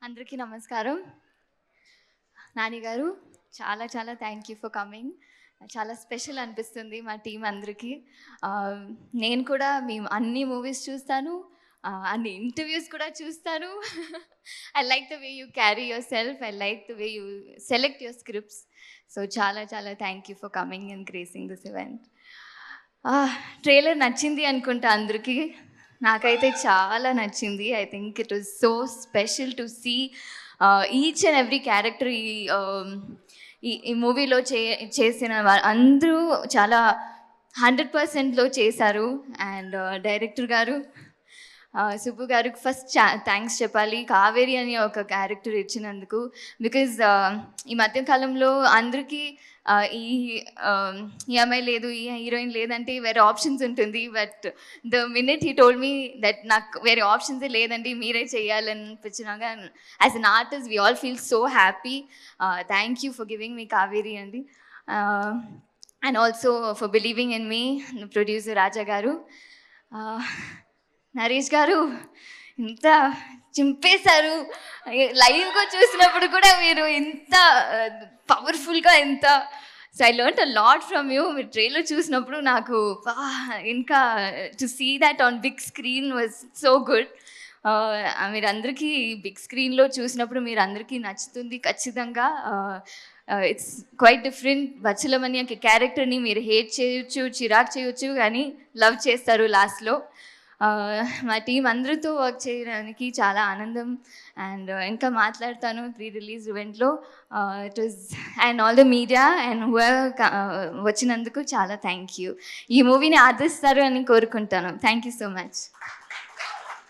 అందరికీ నమస్కారం. నాని గారు, చాలా చాలా థ్యాంక్ యూ ఫర్ కమింగ్. చాలా స్పెషల్ అనిపిస్తుంది మా టీం అందరికీ. నేను కూడా మీ అన్ని మూవీస్ చూస్తాను, అన్ని ఇంటర్వ్యూస్ కూడా చూస్తాను. I like the way you carry yourself, I like the way you select your scripts. So చాలా చాలా thank you for coming and gracing this event. Trailer నచ్చింది అనుకుంటా అందరికీ. నాకైతే చాలా నచ్చింది. I think it was so special to see each and every character ఈ మూవీలో చేసిన అందరూ చాలా 100%లో చేశారు. అండ్ డైరెక్టర్ గారు సుబ్బు గారికి ఫస్ట్ థ్యాంక్స్ చెప్పాలి, కావేరి అని ఒక క్యారెక్టర్ ఇచ్చినందుకు. బికాజ్ ఈ మధ్యకాలంలో అందరికీ ఈ అమ్మాయి లేదు, ఈ హీరోయిన్ లేదంటే వేరే ఆప్షన్స్ ఉంటుంది. But the minute he told me that నాకు వేరే ఆప్షన్సే లేదండి, మీరే చేయాలని అనిపించినాక as an artist we all feel so happy. Thank you for giving me Kaveri అండి. And also for believing in me producer Raja గారు. నరేష్ గారు ఇంత చింపేశారు. లైవ్గా చూసినప్పుడు కూడా మీరు ఇంత పవర్ఫుల్గా so I learn a lot from you. మీరు ట్రైలర్ చూసినప్పుడు నాకు ఇంకా to see that on big screen was so good. మీరందరికీ బిగ్ స్క్రీన్లో చూసినప్పుడు మీరు అందరికీ నచ్చుతుంది ఖచ్చితంగా. It's quite different. వత్సలమని ఒక క్యారెక్టర్ని మీరు హేట్ చేయొచ్చు, చిరాకు చేయొచ్చు, కానీ లవ్ చేస్తారు లాస్ట్లో. మా టీం అందరితో వర్క్ చేయడానికి చాలా ఆనందం. అండ్ ఇంకా మాట్లాడతాను ప్రీ రిలీజ్ ఈవెంట్లో. It was and all the media and వచ్చినందుకు చాలా థ్యాంక్ యూ. ఈ మూవీని ఆదరిస్తారు అని కోరుకుంటాను. Thank you so much.